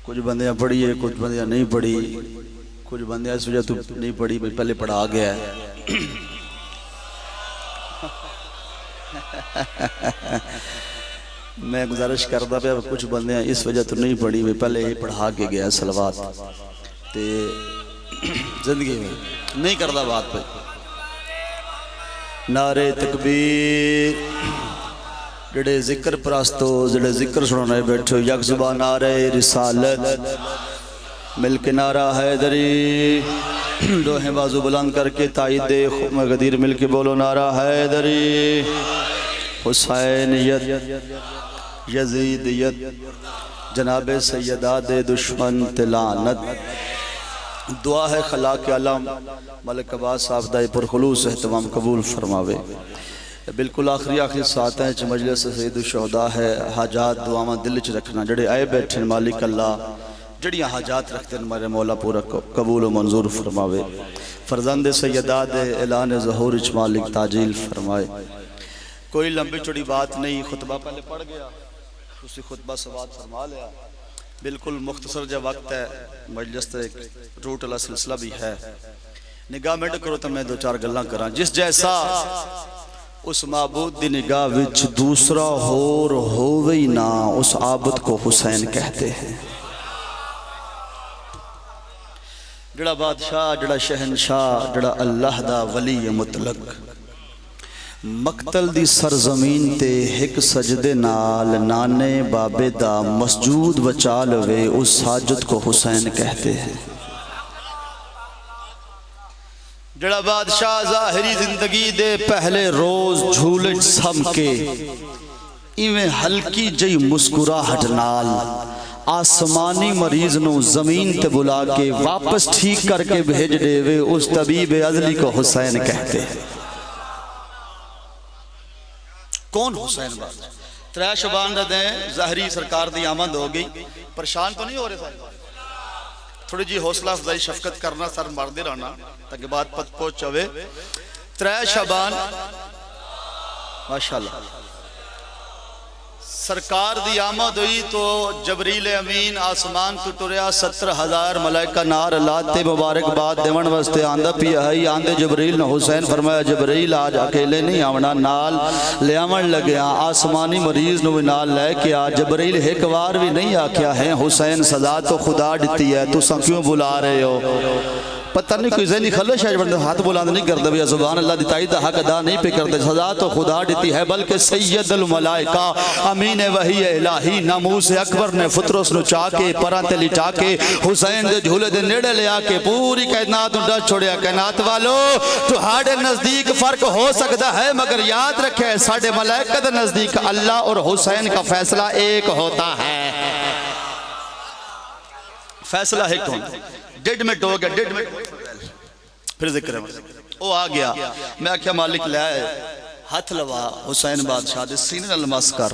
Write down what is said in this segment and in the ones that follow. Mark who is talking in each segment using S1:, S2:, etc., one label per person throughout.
S1: کچھ بندیاں پڑھی ہے، کچھ بندیاں نہیں پڑھی، کچھ بندیاں اس وجہ تو نہیں پڑھی میں پہلے پڑھا گیا ہے۔ میں گزارش کرتا پہ کچھ بندیاں اس وجہ تو نہیں پڑھی میں پہلے ہی پڑھا کے گیا صلوات تے زندگی میں نہیں کرتا بات پہ۔ نعرہ تکبیر جڑے ذکر پراستو جڑے ذکر سنانے بیٹھو یک زبان نعرہ رسالت مل کے نعرہ حیدری، دوہیں بازو بلند کر کے تائید مقدیر مل کے بولو نعرہ حیدری، حسینیت یزیدیت جناب سیدات دشمن تلانت۔ دعا ہے خلاق علم ملک عباس صاحب دائی پر خلوص احتمام قبول فرماوے۔ بالکل آخری ساتھ ہیں چھ مجلس سید الشہداء ہے، حاجات دعاواں دل چھ رکھنا، جڑے آئے بیٹھیں مالک اللہ جڑیاں حاجات رکھتے ہیں ہمارے مولا پورا قبول و منظور فرماوے۔ فرزند سیدات اعلان ظہور چھ مالک تاجیل فرمائے۔ کوئی لمبی چوڑی بات نہیں، خطبہ پہلے پڑھ گیا اسی خطبہ سوات فرما لیا، بالکل مختصر جا وقت ہے، مجلس تے روٹ اللہ سلسلہ بھی ہے، نگاہ منڈ کرو تو میں دو چار گلاں کران۔ جس جیسا اس معبود دی نگاہ وچ دوسرا ہور ہووی نا، اس عابد کو حسین کہتے ہیں۔ جڑا بادشاہ، جڑا شہنشاہ، جڑا اللہ دا ولی مطلق، مقتل دی سرزمین تے ہک سجدے نال نانے بابے دا مسجود بچا لوے، اس ساجد کو حسین کہتے ہیں۔ جڑا بادشاہ ظاہری زندگی دے پہلے روز جھولج سم کے ایویں ہلکی جئی مسکراہٹ نال آسمانی مریض نو زمین تے بلا کے واپس ٹھیک کر کے بھیج دے وے، اس طبیب ازلی کو حسین کہتے ہیں۔ کون حسین بات؟ 3 شعبان دا دیں ظاہری سرکار دی آمد ہو گئی، پریشان تو نہیں ہو رہے تھے؟ تھوڑی جی حوصلہ افزائی شفقت کرنا، سر مردے رہنا تاکہ بات پت پہنچ چاوے۔ 3 شعبان ماشاءاللہ سرکار دی آمد ہوئی تو جبریل امین آسمان تو ٹریا، 70,000 ملائکہ نار لاتے مبارک بات دیون وستے آندہ پیا ہے۔ آندے جبریل نے حسین فرمایا جبریل آج اکیلے نہیں آونا، نال لے آمن لگے آسمانی مریض نو نال لے کے آ۔ جبریل ایک وار بھی نہیں آکیا ہے حسین سزا تو خدا ڈتی ہے، تو سن کیوں بلا رہے ہو؟ پتہ نہیں کوئی ذہنی خلش ہے بندہ ہاتھ بلاند نہیں کرتا بھیا سبحان اللہ دی تائید حق ادا نہیں پہ کرتے، سزا تو خدا دیتی ہے بلکہ سید الملائکہ امین وحی الہی ناموس اکبر نے فطرس نو چاکے پرانتے لٹا کے حسین دے جھولے دے نیڑے لے آکے پوری کائنات نو ڈر چھوڑیا۔ کائنات والو تو ہاڑے نزدیک فرق ہو سکتا ہے مگر یاد رکھے ساڑھے ملائکہ دے نزدیک اللہ اور حسین کا فیصلہ ایک ہوتا ہے۔ فیصلہ ایک ہوتا ہے، 1.5 منٹ ہو گیا، 1.5 منٹ پھر ذکر ہے وہ آ گیا۔ میں کیا مالک لے آئے ہاتھ لوا حسین بادشاہ دے سینے نلمس کر،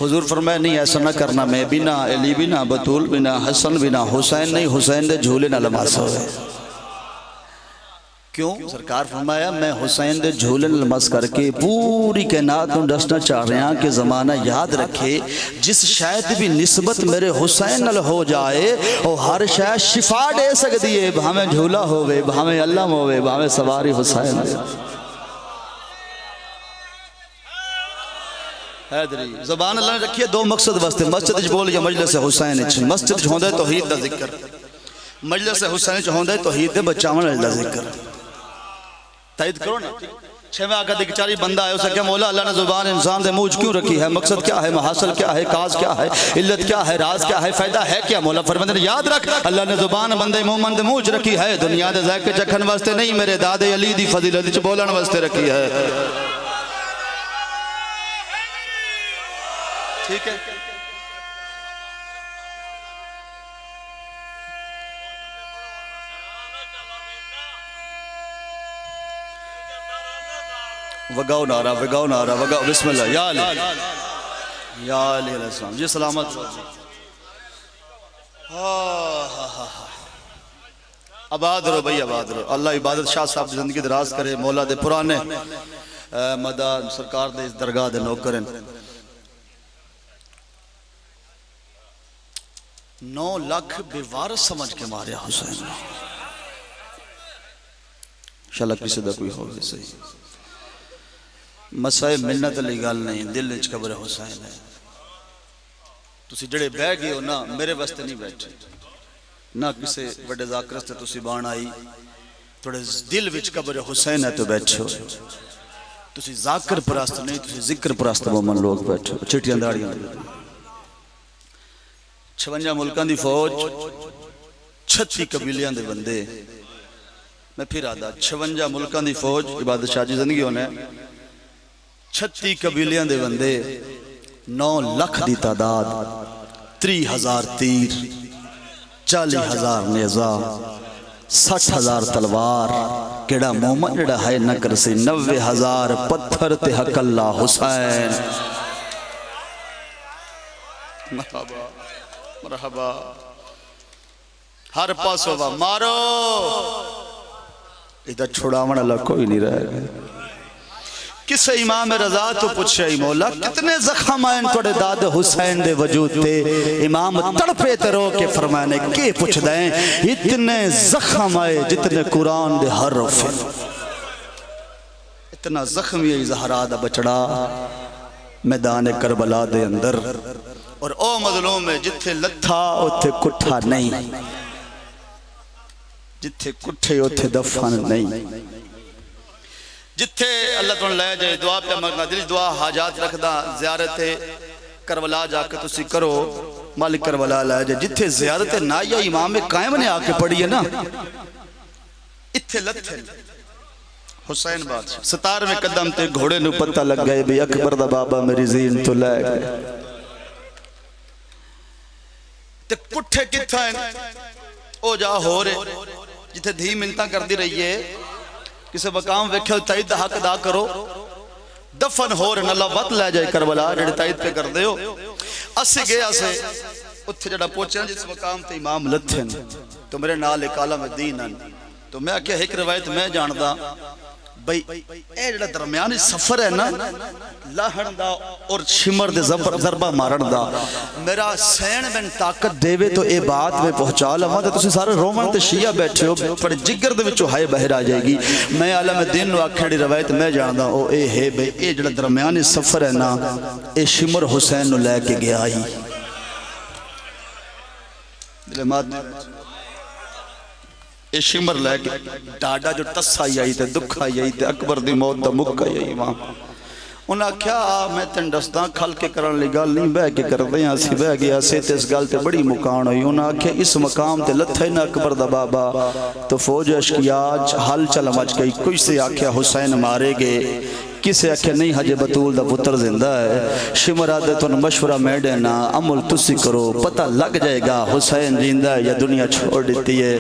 S1: حضور فرمائے نہیں ایسا نہ کرنا، میں بھی نہ علی بھی نہ بطول بھی نہ حسن بھی نہ حسین نہیں، حسین دے جھولے نلمس ہوئے۔ کیوں؟ سرکار فرمایا میں حسین دے جھولے نلمس کر کے پوری کائنات نو دسنا چاہ رہے ہیں کہ زمانہ یاد رکھے جس شاید بھی نسبت میرے حسین نل ہو جائے اور ہر شاید شفا دے سکتی ہے، بھامیں جھولا ہوئے، بھامیں علم ہوئے، بھامیں سواری حسین ہوئے۔ حیدری زبان اللہ نے رکھی ہے 2 مقصد واسطے، مسجد جب بول یا مجلس حسین، مسجد جو ہوندہ ہے توحید دا ذکر، مجلس حسین جو ہوندہ ہے توحید دے بچاون اللہ ذکر۔ تائید کرو نا 6ویں آقا دیکھ چاری بندہ ہے، اسے کیا مولا اللہ نے زبان انسان دے موج کیوں رکھی ہے، مقصد کیا ہے، محاصل کیا ہے، کاز کیا ہے، علت کیا ہے، راز کیا ہے، فائدہ ہے کیا؟ مولا فرماتے ہیں یاد رکھ اللہ نے زبان بندے مومن دے موج رکھی ہے، دنیا دے ذائقے چکھن واسطے نہیں، میرے داد علی دی فضیلت چ بولن واسطے رکھی ہے۔ ٹھیک ہے وگاؤ نعرہ، وگاؤ نعرہ، وگاؤ بسم اللہ یا علی یا علیہ السلام جی سلامت آباد رو بھئی آباد رو۔ اللہ عبادت شاہ صاحب زندگی دراز کرے، مولا دے پرانے مدد سرکار دے اس درگاہ دے نوکرن 9 لاکھ بے وارث سمجھ کے ماریا حسین انشاءاللہ کسی دا کوئی ہوگی صحیح مسائے منت علی گال نہیں دل اچ قبر حسین ہے تسی جڑے بہ گئے ہو نا میرے واسطے نہیں بیٹھے نہ کسی بڑے ذاکرستے تسی بان آئی تھوڑے دل وچ قبر حسین ہے تو بیٹھو تسی ذاکر پرست نہیں تسی ذکر پرست مومن لوگ بیٹھو چٹیاں داڑیاں 56 ملکان دی فوج 36 قبیلیاں دے بندے میں پھر آدھا 56 ملکان دی فوج عبادت شاہ جی زندگی ہونے 36 قبیلیاں دے بندے 9 لاکھ دی تعداد 30,000 تیر 40,000 نیزہ 60,000 تلوار کیڑا مومن جڑا ہے نہ کرسی 90,000 پتھر تے حق اللہ حسین مرحبا مرحبا ہر پاس ہوا مارو ادھر چھوڑاون اللہ کوئی نہیں رہے گا کسے امام رضا تو پوچھے مولا کتنے زخم آئیں توڑے داد حسین دے وجود تے امام تڑپے تے رو کے فرمانے کے پوچھ دائیں اتنے زخم آئے جتنے قرآن دے حرف اتنا زخمی زہرا دا بچڑا میدان کربلا دے اندر اور او مظلوم ہے جتھے لتھا اتھے کٹھا نہیں جتھے کٹھے اتھے دفن نہیں جتھے اللہ تعالیٰ لے جائے دعا پہ مگنا دل دعا حاجات رکھ دا زیارت کربلا جا کے تسی کرو مالک کربلا لے جائے جتھے زیارت نائیہ امام قائم نے آکے پڑھی ہے نا اتھے لتھے حسین بادشاہ 17ویں قدم تے گھوڑے نو پتہ لگ گئے بھی اکبر دا بابا میری زین تو لے گئے تے پٹھے کتھا ہیں او جا ہو رہے جتھے دھی منتہ کر دی رہی ہے کسے مقام ویکھے تائید حق دا کرو دفن ہو رہے اللہ وقت لے جائے کربلا جڑے تائید پہ کر دے ہو اسی گئے اسے اتھے جڑا پوچھے جس مقام تے امام لتھن تو میرے نال ایک عالم دین تو میں کیا ایک روایت میں جاندہ بھئی اے جڑا درمیانی سفر ہے نا لاہن دا اور شمر دے ضربہ مارن دا میرا سین بن طاقت دیوے تو اے بات میں پہنچا لما تو تسی سارے رومن تے شیعہ بیٹھے ہو پر جگر دے وچو ہائے بہر آ جائے گی میں عالم دین نو آکھڑی روایت میں جاندہ او اے ہے بھئی اے جڑا درمیانی سفر ہے نا اے شمر حسین نو لے کے گیا ہی دلے مات اے شمر لے کے ڈاڈا جو ٹسا آئی تے دکھا آئی تے اکبر دی موت دا مکہ آئی امام انہاں کیا میں تن دستاں کھل کے کرن لی گل نہیں بہ کے کر دیں اسی بہ گیا سے تے اس گل تے بڑی مکان ہوئی انہاں کیا اس مقام تے لتھے نہ اکبر دا بابا تو فوج اشکیاج حل چل مچ گئی کوئی سے آکھیا حسین مارے گے کسے آکھیا نہیں حج بطول دا پتر زندہ ہے شمر آدھے تو مشورہ میں دینا عمل تسی کرو پتہ لگ جائے گا حسین زندہ ہے یا دنیا چھوڑ دیتی ہے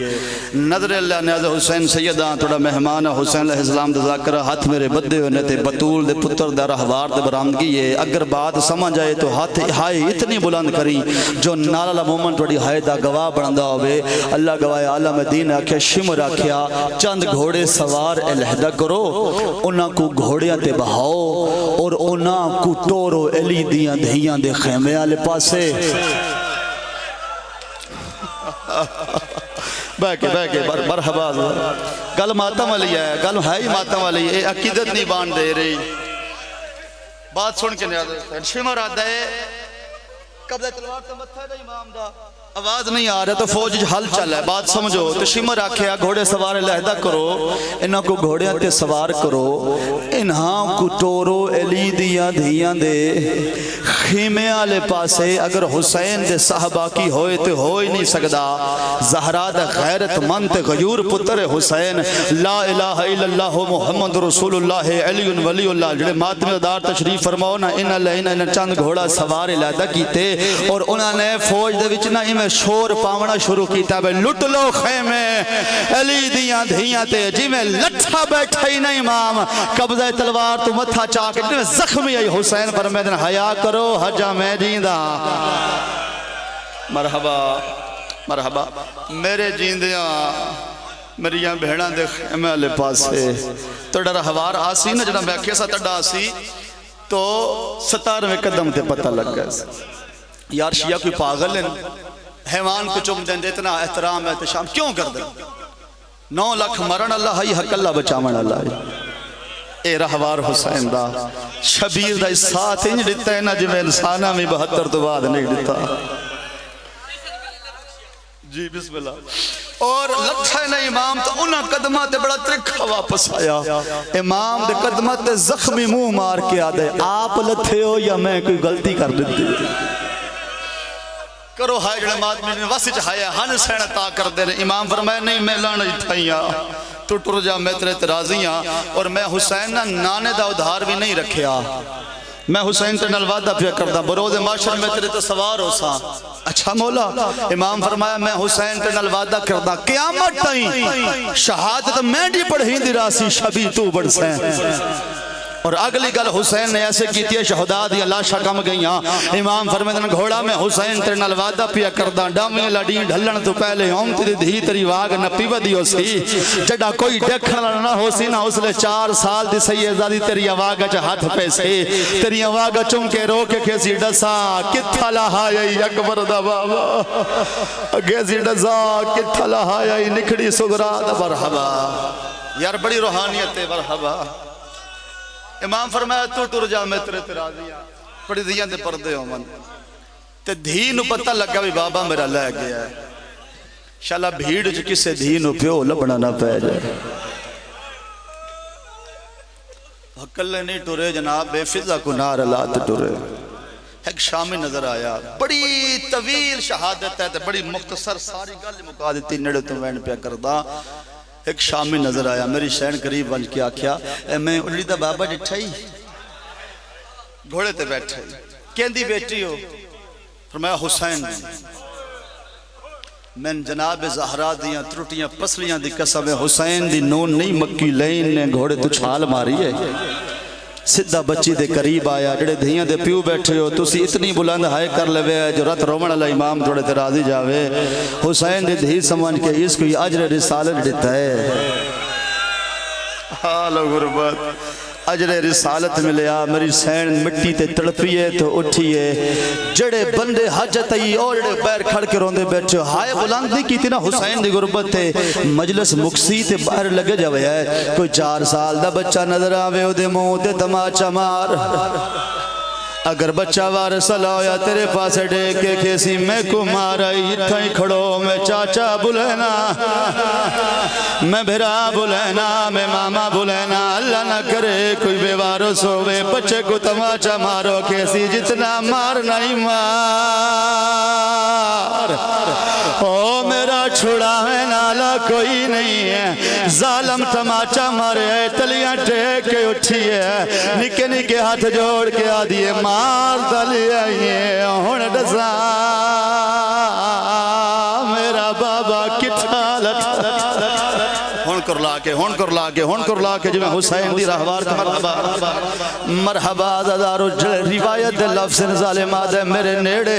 S1: نظر اللہ نیاز حسین سیدہ توڑا مہمان حسین علیہ السلام دا ذاکرہ ہاتھ میرے بدے ہونے تے بطول دے پتر دا رہوار دے برامدگی ہے اگر بات سمجھ آئے تو ہاتھ ہائے اتنی بلند کری جو نالا مومن توڑی ہائے دا گواہ بڑھندہ ہوئے اللہ گواہ عالم دین آکھیا شمر آکھیا چند گھوڑے سوار الہدہ کرو انہاں کو گھوڑیاں تے بہاؤ اور انہاں کو ٹورو علی دیاں دھیاں دے خیمے آلے پاسے بیکے مرحبا گل ماتم علی ہے گل ہے ماتم علی ہے عقیدت نہیں بان دے رہی بات سن کے نیاز شمر آدھا ہے قبضہ تلوار تو متھا ہے امام دا آواز نہیں آ رہا تو فوج حل چل ہے بات سمجھو تو شمر آکھیا گھوڑے سوار لہدہ کرو انہاں کو گھوڑیاں تے سوار کرو انہاں کو ٹورو علی دیاں دھیاں دے خیمے آلے پاسے اگر حسین دے صحبہ کی ہوئے تے ہوئی نہیں سکدا زہرا دا غیرت من تے غیور پتر حسین لا الہ الا اللہ محمد رسول اللہ علی ولی اللہ جڑے ماتم دار تشریف فرماؤ نا انہاں چند گھوڑا سوار لہدہ کیتے اور انہاں نے فوج دے وچنا میں شور پاونا شروع کیتا بے لٹ لو خیمے علی دیاں دھیاں تے جی میں لٹھا بیٹھا ہی نہیں امام قبضہ تلوار تو متھا چاکے زخمی آئی حسین پر میں دن حیاء کرو حجا میں جیندہ مرحبا مرحبا میرے جیندیاں میریاں بھیڑاں دے خیمے لے پاسے تو ڈر حوار آسی نا جنہاں میں کیسا تڑا آسی تو 17ویں قدم تے پتہ لگ گئے یار شیعہ کوئی پاگل ہے حیوان کو چم دیں اتنا احترام ہے احتشام کیوں کر دیں 9 لاکھ مرن اللہ ہی حق اللہ بچامن اللہ اے رہوار حسین دا شبیر دا اس ساتھ انج دیتا ہے نا جو میں انسانہ میں 72 تو بعد نہیں دیتا جی بسم اللہ اور لکھا ہے نا امام تو انہاں قدمات بڑا ترکھا واپس آیا امام دے قدمات زخمی منہ مار کے آدھے آپ لتھے ہو یا میں کوئی غلطی کر دیتی کرو ہائے جڑے مادمی واسے چاہایا ہن سینہ تا کر دے رہے امام فرمائے نہیں میں لانا جتھائیاں تو ٹر جا میں تیرے ترازیاں اور میں حسین نانے دا ادھار بھی نہیں رکھیا میں حسین تے نال وعدہ پیا کردہ بروز معاشر میں تیرے تے سوار ہو سا اچھا مولا امام فرمایا میں حسین تے نال وعدہ کردہ قیامت تائیں شہادت میں دی پڑھی دی راسی شبی تو بڑھ سین اور اگلی گل حسین نے ایسے کی تھی شہداء دی لاشاں کم گئیاں امام فرمیدن گھوڑا میں حسین تیرے نال وعدہ پیا کردہ ڈامیں لڑیں ڈھلن تو پہلے ہوں تیری دھی تیری واگ نپی ودی ہو سی جڑا کوئی ڈیکھن نہ ہو سی نہ اس لے 4 سال دی سیدہ دی تیری واگ چا ہاتھ پہ سے تیری واگ چم کے رو کے کیسی ڈسا کتھا لہائی اکبر دا بابا کیسی ڈسا کتھا لہائی نکھڑی سگرا دا مرحبا یار بڑی روحانیت ہے مرحبا امام فرمایا تو ٹر جا میں تیرے ترازیاں پڑی دیاں دے پردے ہو من تے دھینو پتہ لگا بھی بابا میرا لے گیا ہے شالا بھیڑ جو کسے دھینو پیو لبنا نہ پہ جائے حقلے نہیں ٹرے جناب بے فضا کو نار اللہ ٹرے ایک شامی نظر آیا بڑی طویل شہادت ہے بڑی مختصر ساری گل مکا دیتی نڑے تو وین پہ کردہ ایک شامی نظر آیا میری شہن قریب بن کے آکھیا میں اڑی دا بابا جٹھائی گھوڑے تے بیٹھائی کہندی بیٹی ہو فرمایا حسین میں جناب زہرا دیاں ترٹیاں پسلیاں دی قسم حسین دی نون نہیں مکی لین نے گھوڑے تو چھال ماری ہے سدھا بچی دے قریب آیا جڑے دھیاں دے پیو بیٹھے ہو تسی اتنی بلند ہائے کر لے جو رت رومن اللہ امام جوڑے تے راضی جاوے حسین دے دھی سمجھ کے اس کو یہ عجر رسالت دیتا ہے حال غربت عجر رسالت ملیا میری سین مٹی تے تڑپیے تو اٹھیے جڑے بندے حجت آئی اور جڑے پیر کھڑ کے روندے بیٹھے ہائے بلند نہیں کی تھی نا حسین دی غربت تے مجلس مکسی تے باہر لگے جاوے ہے کوئی 4 سال دا بچہ نظر آوے ہو دے منہ تے تماچا مار اگر بچہ وارث لایا تیرے پاس ڈے کے کیسی میں کو مارائی تھائی کھڑو میں چاچا بلینا میں بھرا بلینا میں ماما بلینا اللہ نہ کرے کوئی بے وارث ہوئے بچے کو تماچا مارو کیسی جتنا مار نہیں مار او میرا چھڑا ہے نالا کوئی نہیں ہے ظالم تماچا مارے تلیاں ٹیک کے اٹھی ہے نکے نکے ہاتھ جوڑ کے آدھیے مار دلی آئیے ہون ڈزا میرا بابا کٹھا لٹھا ہون کر لاکے جو میں حسین دی رہوار کا مرحبا مرحبا دادارو روایت لفظ ظالمات ہے میرے نیڑے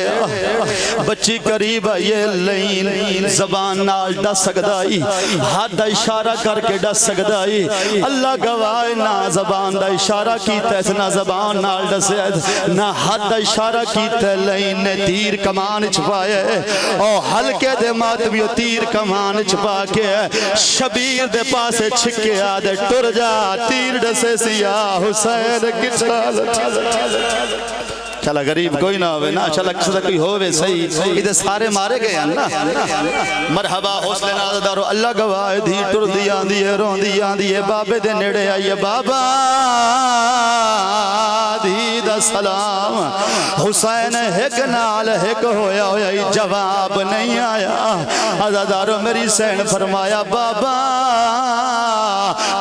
S1: بچی قریب یہ لین زبان نال ڈس سکدائی ہاتھ دا اشارہ کر کے ڈس سکدائی اللہ گواہ نہ زبان دا اشارہ کیتا ہے نہ زبان نال ڈس نہ ہاتھ دا اشارہ کیتا ہے لین نے تیر کمان چھپائے اور ہلکے دے ماتمیو تیر کمان چھپا کے شبیر دے پاسے چھکے آدھے ٹر جا تیر ڈسے سیاہ حسین کٹھا چلا غریب کوئی نہ ہوئے نا چلا کسی کوئی ہوئے صحیح ادھے سارے مارے گئے ہیں نا مرحبا حوصلے نازدارو اللہ گواہ دھی ٹر دیاں دیئے رون دیاں دیئے بابے دے نیڑے آئیے بابا دھی دا سلام حسین ہک نال ہک ہویا ہویا جواب نہیں آیا عزادارو میری سین فرمایا بابا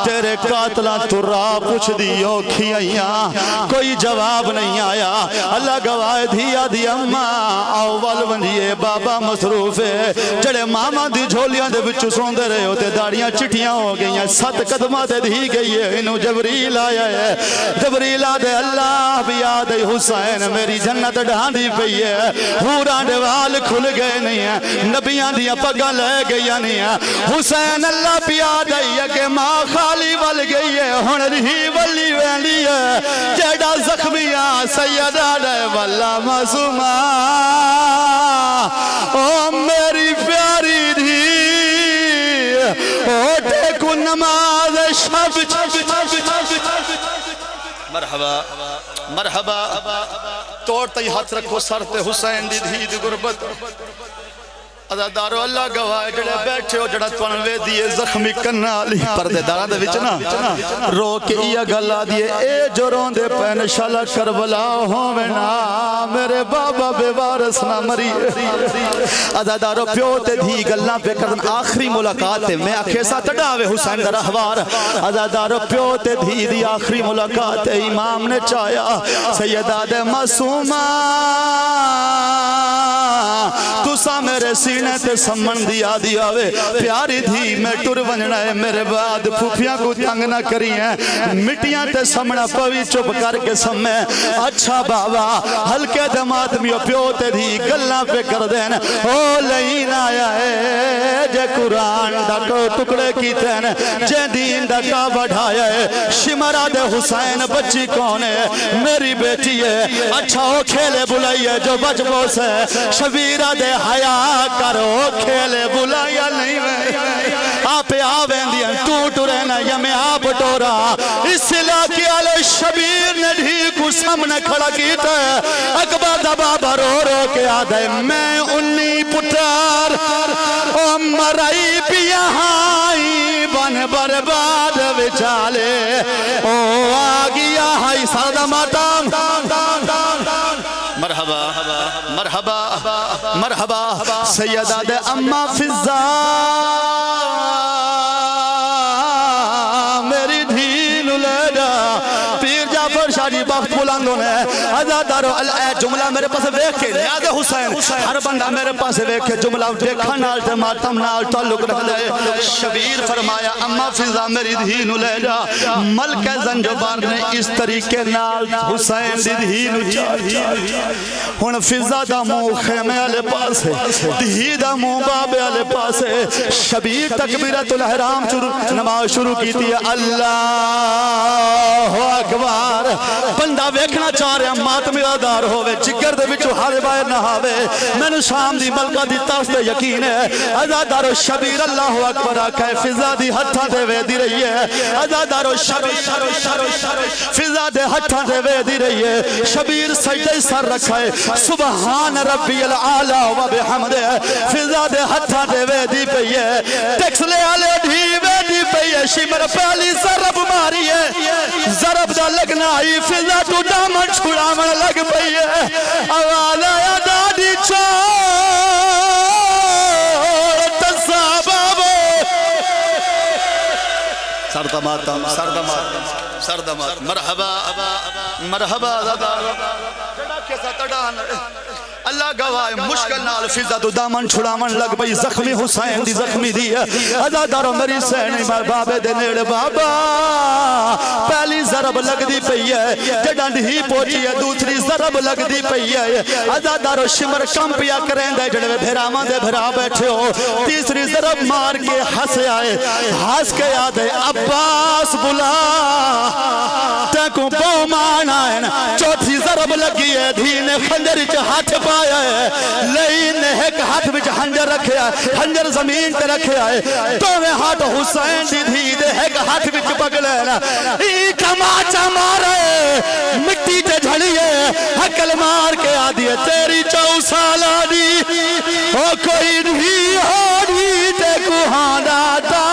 S1: تیرے قاتلہ تو راہ پوچھ دیو کھیائیاں کوئی جواب نہیں آیا اللہ گواہ دیا دی اماں اول ونجیے بابا مصروف ہے جڑے ماما دی جھولیاں دے بچو سوندے رہے ہوتے داڑیاں چٹیاں ہو گئی ہیں 7 قدمہ دے دی گئی ہے انہوں جبریل آیا ہے جبریل آدھے اللہ بھی آدھے حسین میری جنت ڈھاندی پئی ہے حوران دے وال کھل گئے نہیں ہیں نبیاں دیا پگا لے گئی نہیں ہیں حسین اللہ بھی آدھے کہ ماں خالی ول گئی ہے ہنر ہی ولی وینڈی ہے جیڑا زخمیاں سیدہ دے والا معصومہ او کو نماز شب مرحبا مرحبا توڑ تی ہاتھ رکھو سر تے حسین دی دھی دی غربت عزادارو اللہ گواہ جڑے بیٹھے ہو جڑا تونوے دیئے زخمی کرنا لی پردے دارہ دے وچنا رو کے ایا گلا دیئے اے جو رون دے پین شالہ کربلا ہومنا میرے بابا بے وارس نہ مری عزادارو پیو تے دھی گلنا پہ کردن آخری ملاقات ہے میں اکھیسا تڑاوے حسین در احوار عزادارو پیو تے دھی دی آخری ملاقات ہے امام نے چاہیا سیدہ دے معصومہ تو سا میرے سینے تے سمن دیا دیاوے پیاری دھی میں ٹر ونجنا ہے میرے بعد پھوپیاں کو تنگ نہ کری ہیں مٹیاں تے سمنا پوی چپ کر کے سمیں اچھا بابا ہلکے دمات میو پیو تے دھی گلنا پہ کر دین او لین آیا ہے جے قرآن ڈاکو ٹکڑے کی تین جے دین ڈاکا بڑھایا ہے شمرہ دے حسین بچی کون ہے میری بیٹی ہے اچھا ہو کھیلے بلائی ہے جو بچبو سے شبیرہ دے حیا کرو کھیلے بلایا نہیں میں آپ آوین دیا ٹوٹ رہنا یا میں آپ ٹورا اس علاقے علی شبیر نے ڈھی کو سامنے کھڑا کیتا ہے اکبر دبا برو رو کے آدھے میں انی پتار او مرائی پیہائی بن برباد وچالے او آگیا ہائی سردہ ماتام مرحبا مرحبا مرحبا سیدہ دے اما فضا میری دھین لیڈا پیر جعفر شاہ جی بخت بلندوں نے عزادارو اے جملہ میرے پاس ویکھے نیاز حسین ہر بندہ میرے پاس ویکھے جملہ دیکھا نال تے ماتم نال تعلق رکھ دے شبیر فرمایا اما فضا میری دھین لیڈا ملک زنجبار نے اس طریقے نال حسین دی دھین چاہی ہن فضا دا مو خیمے علی پاس ہے دھی دا مو بابے علی پاس ہے شبیر تکبیرت الاحرام نماز شروع کی تھی اللہ اکبر بندہ ویکھنا چاہ رہے ہیں ماتمی دار ہوئے جگر دے بچو ہارے باہر نہ ہوئے میں نے شام دی ملکہ دی تاستے یقین ہے عزادارو شبیر اللہ اکبر آکھا ہے فضا دی ہتھا دے وے دی رہی ہے عزادارو شبیر فضا دے ہتھا دے وے دی رہی ہے شبیر سجدہ سر رکھا ہے سبحان ربی العالی و بحمد فضا دے ہتھا دے وے دی پئی ہے ٹیکس لے آلے دھی وے دی پئی ہے شمر پہلی ضرب ماری ہے ضرب دا لگنا ہی فضا تو دامن چھڑا من لگ پئی ہے اوالا یا دادی چھوڑ تصابابو سردمات مرحبا مرحبا اللہ گواہ مشکل نال فضا تو دامن چھڑامن لگ بئی زخمی حسین دی زخمی دی ہے عزادارو میری سینی بابے دے نیڑ بابا پہلی ضرب لگ دی پئی ہے جڑن ہی پوچھی ہے دوسری ضرب لگ دی پئی ہے عزادارو شمر کم پیا کریں دے جڑے بھیرامان دے بھرا بیٹھے ہو تیسری ضرب مار کے ہس آئے ہس کے یاد ہے عباس بلا تیکو بو مانا ہے چوتھی ضرب لگی ہے دھین خنجر ہاتھ پایا ہے لین ایک ہاتھ بچ ہنجر رکھے آئے ہنجر زمین تے رکھے آئے تو میں ہاتھ حسین دی دھی دے ایک ہاتھ بچ پگلے نا ایک ماچا مارے مٹی تے جھڑیے حکل مار کے آدھیے تیری 4 سال آدھی او کوئی دھی ہو دھی تے کوہاں داتا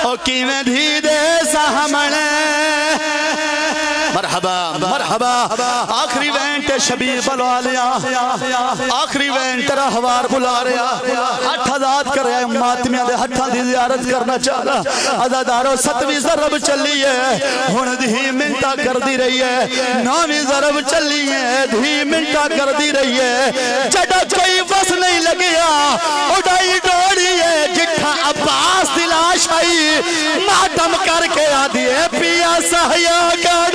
S1: او کیویں دھی دے سہمنے مرحبا مرحبا آخری وینٹ شبیر بلوا لیا آخری وینٹ ترہ ہوار بلا رہا ہتھ آزاد کر رہا ہے ماتمیاں دے ہتھاں دی زیارت کرنا چاہلا عزادارو 7ویں ضرب چلی ہے ہن دھی منٹا کر دی رہی ہے 9ویں ضرب چلی ہے دھی منٹا کر دی رہی ہے جڑا کوئی بس نہیں لگیا اڑائی ڈوڑی ہے جٹھا عباس دلاش آئی ماتم کر کے آدھیے پیا سہیا کڑ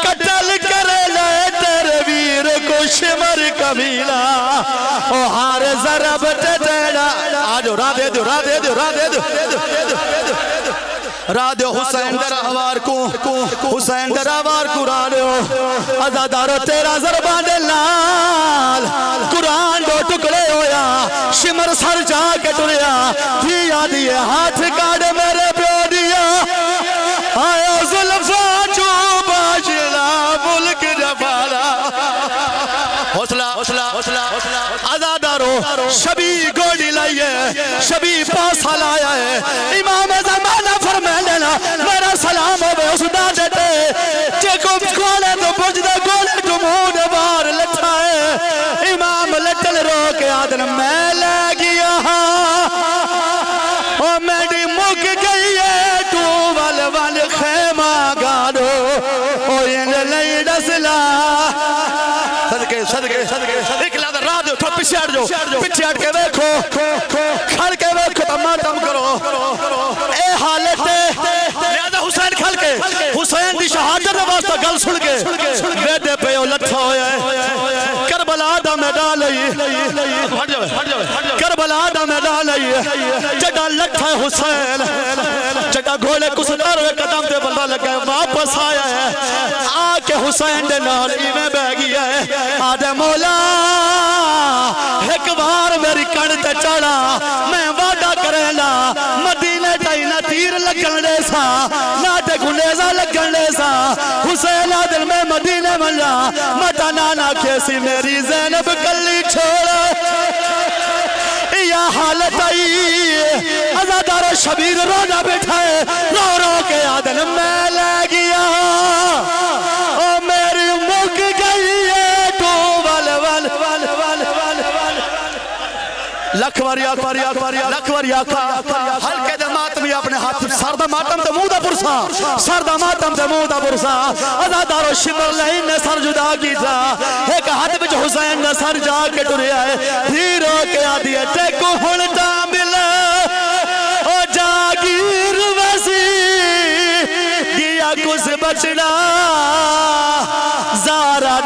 S1: کٹل کرے لے تیرے ویر کو شمر کمیلا او ہار ضرب ٹیڑا آجو را دے دو را دے دو را دے دو را دے حسین در آوار کو حسین در آوار کو را دے عزادارو تیرا ضربان دے لال قرآن دو ٹکڑے ہویا شمر سر جا کے ٹریا دیا دیے ہاتھ کاڑے میرے پیو دیا آیا زلفا جو باشلا ملک جبارا حوصلہ حوصلہ حوصلہ آزادارو شبی گوڑی لائیے شبی پاسا لایا ہے امام زمانہ فرمائے لینا میرا سلام ہوئے اس دا دیتے چکم گولے تو بجدہ گولے جمہور بار لٹھا ہے امام لٹل رو کے آدن میں لے گیا اور میڈی مک گئی ہے تو والوان خیمہ گاڑو اور یہ لئی ڈسلا صدقے صدقے صدقے ایک لادر راہ دو تھوڑا پیچھے ہٹ جو پیچھے ہٹ کے دیکھو کھڑ کے دیکھو تمام کرو اے حالت لہذا حسین کھل کے حسین دی شہادت واسطہ گل سن کے ویدے پہ او لٹھا ہویا ہے کربلا دا میدان لئی کربلا دا میدان لئی جڑا لٹھا ہے حسین جڑا گھوڑے کسدار ہوئے قدم دے بندہ لگا ہے واپس آیا ہے آکے حسین دے نال میں بہ گیا ہے آدھے مولا ایک بار میری کڑتے چڑھا میں وعدہ کریلا مدینہ ٹائنا تیر لگن لے سا ناٹے گنیزہ لگن لے سا حسین آدھل میں مدینہ ملا مٹا نانا کیسی میری زینب کلی چھوڑا یا حالت آئی ازادار شبیر رونا بیٹھائے رو رو کے آدھل میں لے گیا اور میری مک گئی ہے تو لکھواری آکھا ہلکے دے ماتمی اپنے ہاتھ سردہ ماتم دے مودہ پرسا سردہ ماتم دے مودہ پرسا ازادار و شمر لہین نے سر جدا کی جا ایک ہاتھ بچ حسین نے سر جا کے ٹرے آئے دھیروں کے آدھی ہے ٹیکو ہنٹا ملے او جاگیر ویسی گیا کس بچنا زارہ